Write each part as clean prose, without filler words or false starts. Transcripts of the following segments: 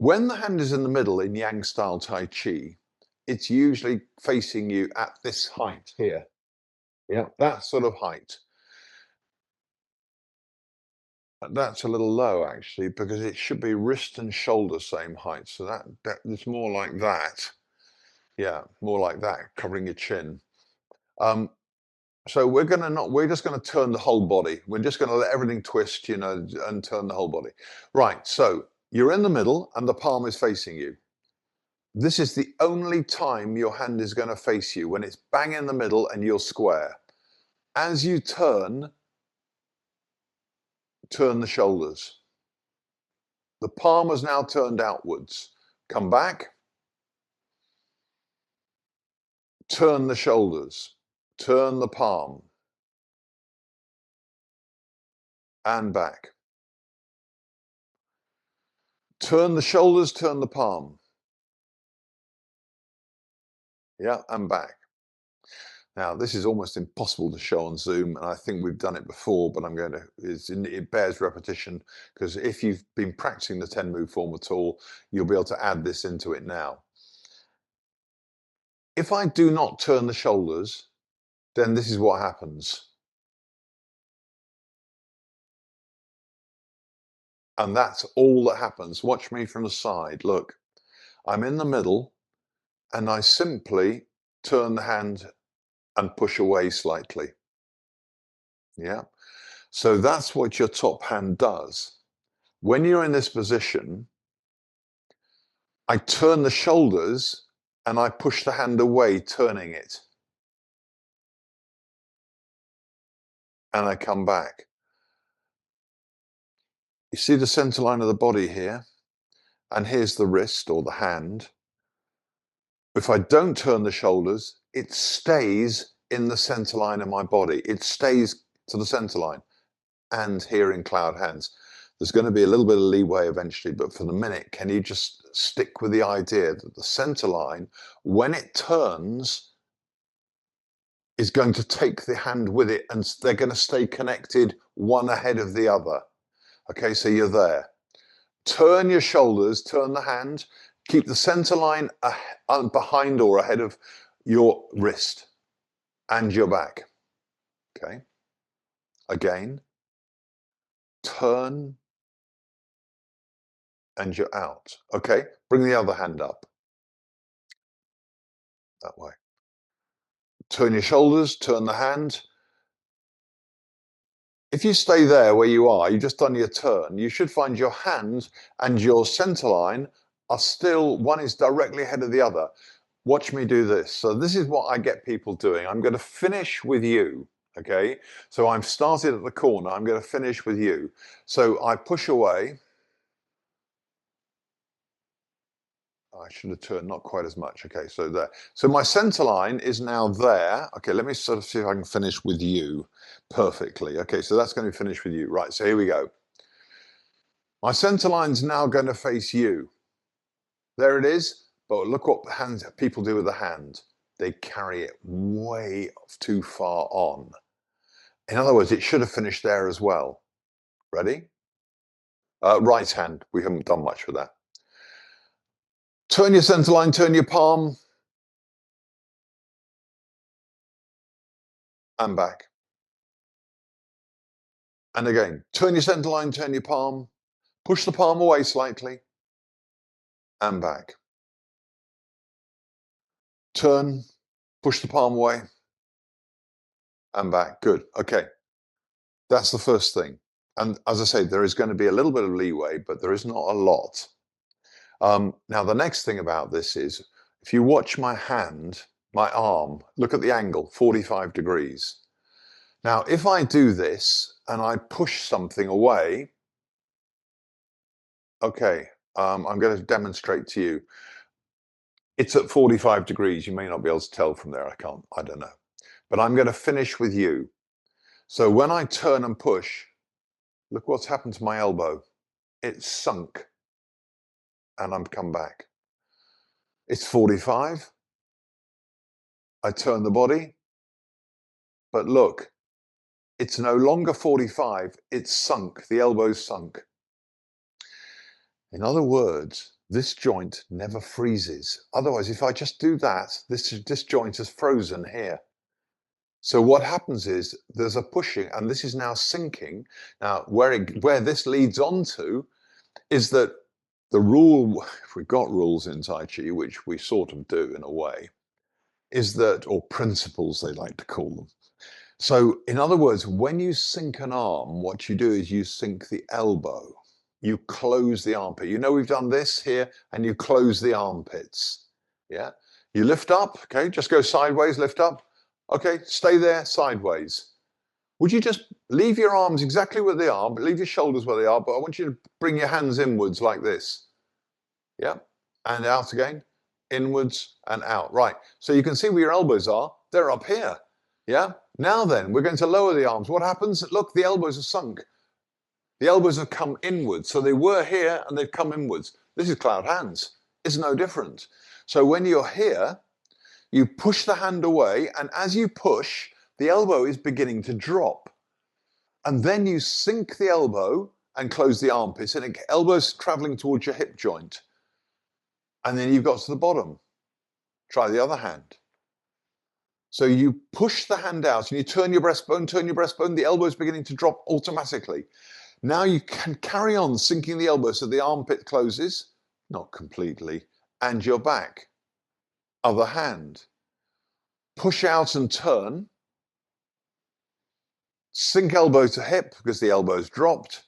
When the hand is in the middle in Yang style Tai Chi, it's usually facing you at this height here. Yeah, that sort of height. That's a little low actually, because it should be wrist and shoulder same height. So that it's more like that. Yeah, more like that, covering your chin. So we're just gonna turn the whole body. We're just gonna let everything twist, you know, and turn the whole body. Right, so you're in the middle and the palm is facing you. This is the only time your hand is gonna face you, when it's bang in the middle and you're square. As you turn the shoulders. The palm is now turned outwards. Come back. Turn the shoulders. Turn the palm. And back. Turn the shoulders, turn the palm. Yeah, and back. Now, this is almost impossible to show on Zoom, and I think we've done it before, but it bears repetition, because if you've been practicing the 10-move form at all, you'll be able to add this into it now. If I do not turn the shoulders, then this is what happens. And that's all that happens. Watch me from the side. Look, I'm in the middle and I simply turn the hand and push away slightly. Yeah. So that's what your top hand does. When you're in this position, I turn the shoulders and I push the hand away, turning it. And I come back. You see the center line of the body here? And here's the wrist or the hand. If I don't turn the shoulders, it stays in the center line of my body. It stays to the center line. And here in cloud hands, there's going to be a little bit of leeway eventually, but for the minute, can you just stick with the idea that the center line, when it turns, is going to take the hand with it, and they're going to stay connected, one ahead of the other. Okay, so you're there. Turn your shoulders, turn the hand, keep the center line behind or ahead of your wrist and your back. Okay. Again, turn and you're out. Okay, bring the other hand up. That way. Turn your shoulders, turn the hand. If you stay there where you are, you've just done your turn, you should find your hand and your center line are still, one is directly ahead of the other. Watch me do this. So this is what I get people doing. I'm going to finish with you. Okay, so I've started at the corner. I'm going to finish with you. So I push away. I should have turned not quite as much. Okay, so there. So my center line is now there. Okay, let me sort of see if I can finish with you perfectly. Okay, so that's going to finish with you. Right, so here we go. My center line's now going to face you. There it is. But look what people do with the hand. They carry it way too far on. In other words, it should have finished there as well. Ready? Right hand. We haven't done much with that. Turn your center line, turn your palm. And back. And again, turn your center line, turn your palm. Push the palm away slightly. And back. Turn, push the palm away. And back. Good. Okay. That's the first thing. And as I say, there is going to be a little bit of leeway, but there is not a lot. Now, the next thing about this is, if you watch my hand, my arm, look at the angle, 45 degrees. Now, if I do this and I push something away, okay, I'm going to demonstrate to you. It's at 45 degrees. You may not be able to tell from there. I don't know. But I'm going to finish with you. So when I turn and push, look what's happened to my elbow. It's sunk and I'm come back. It's 45. I turn the body. But look, it's no longer 45. It's sunk. The elbow's sunk. In other words, this joint never freezes. Otherwise, if I just do that, this joint is frozen here. So what happens is there's a pushing, and this is now sinking. Now, where this leads on to is that the rule, if we've got rules in Tai Chi, which we sort of do in a way, is that, or principles they like to call them. So in other words, when you sink an arm, what you do is you sink the elbow. You close the armpit. You know, we've done this here, and you close the armpits. Yeah. You lift up, okay, just go sideways, lift up. Okay, stay there, sideways. Would you just leave your arms exactly where they are, but leave your shoulders where they are, but I want you to bring your hands inwards like this. Yeah, and out again, inwards and out. Right, so you can see where your elbows are. They're up here. Yeah, now then, we're going to lower the arms. What happens? Look, the elbows are sunk. The elbows have come inwards. So they were here and they've come inwards. This is cloud hands. It's no different. So when you're here, you push the hand away, and as you push, the elbow is beginning to drop. And then you sink the elbow and close the armpits, and elbow's traveling towards your hip joint. And then you've got to the bottom. Try the other hand. So you push the hand out and you turn your breastbone, the elbow is beginning to drop automatically. Now you can carry on sinking the elbow so the armpit closes, not completely, and you're back. Other hand. Push out and turn. Sink elbow to hip because the elbow's dropped.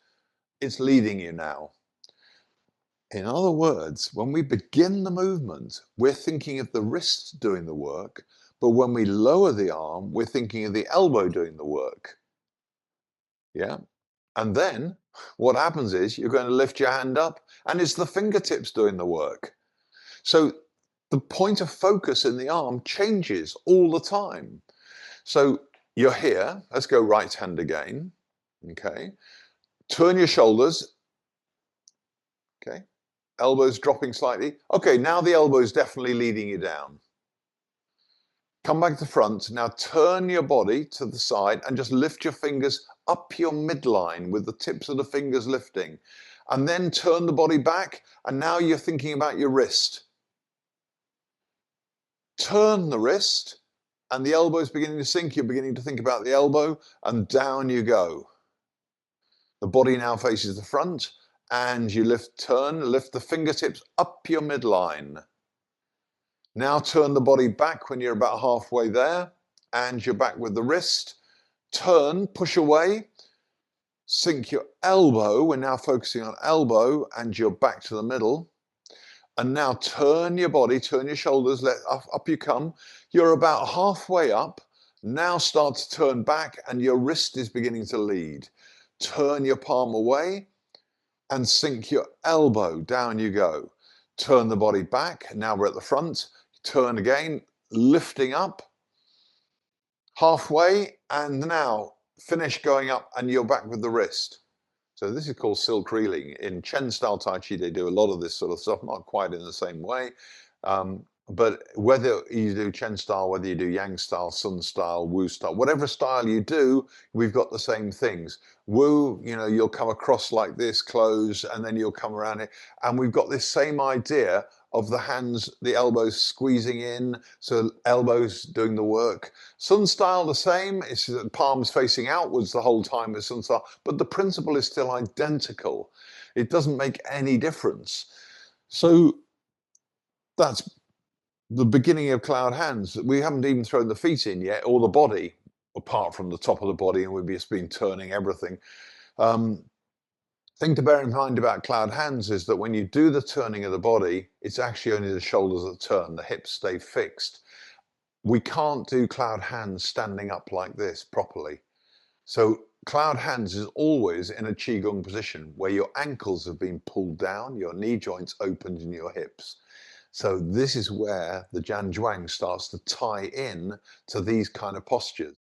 It's leading you now. In other words, when we begin the movement, we're thinking of the wrist doing the work, but when we lower the arm, we're thinking of the elbow doing the work. Yeah? And then what happens is you're going to lift your hand up, and it's the fingertips doing the work. So the point of focus in the arm changes all the time. So you're here. Let's go right hand again. Okay. Turn your shoulders. Okay. Elbows dropping slightly. Okay, now the elbow is definitely leading you down. Come back to the front. Now turn your body to the side and just lift your fingers up your midline with the tips of the fingers lifting. And then turn the body back, and now you're thinking about your wrist. Turn the wrist, and the elbow is beginning to sink. You're beginning to think about the elbow, and down you go. The body now faces the front, and you lift the fingertips up your midline. Now turn the body back when you're about halfway there, and you're back with the wrist. Turn, push away, sink your elbow. We're now focusing on elbow, and you're back to the middle. And now turn your body, turn your shoulders, up you come. You're about halfway up. Now start to turn back, and your wrist is beginning to lead. Turn your palm away and sink your elbow. Down you go. Turn the body back. Now we're at the front. Turn again, lifting up. Halfway, and now finish going up, and you're back with the wrist. So this is called silk reeling. In Chen style Tai Chi, they do a lot of this sort of stuff, not quite in the same way. But whether you do Chen style, whether you do Yang style, Sun style, Wu style, whatever style you do, we've got the same things. Wu, you know, you'll come across like this, close, and then you'll come around it. And we've got this same idea of the hands, the elbows squeezing in, so elbows doing the work. Sun style, the same. It's palms facing outwards the whole time with Sun style, but the principle is still identical. It doesn't make any difference. So that's the beginning of cloud hands. We haven't even thrown the feet in yet, or the body, apart from the top of the body, and we've just been turning everything. Thing to bear in mind about cloud hands is that when you do the turning of the body, it's actually only the shoulders that turn, the hips stay fixed. We can't do cloud hands standing up like this properly. So cloud hands is always in a Qigong position where your ankles have been pulled down, your knee joints opened in your hips. So this is where the Jian Zhuang starts to tie in to these kind of postures.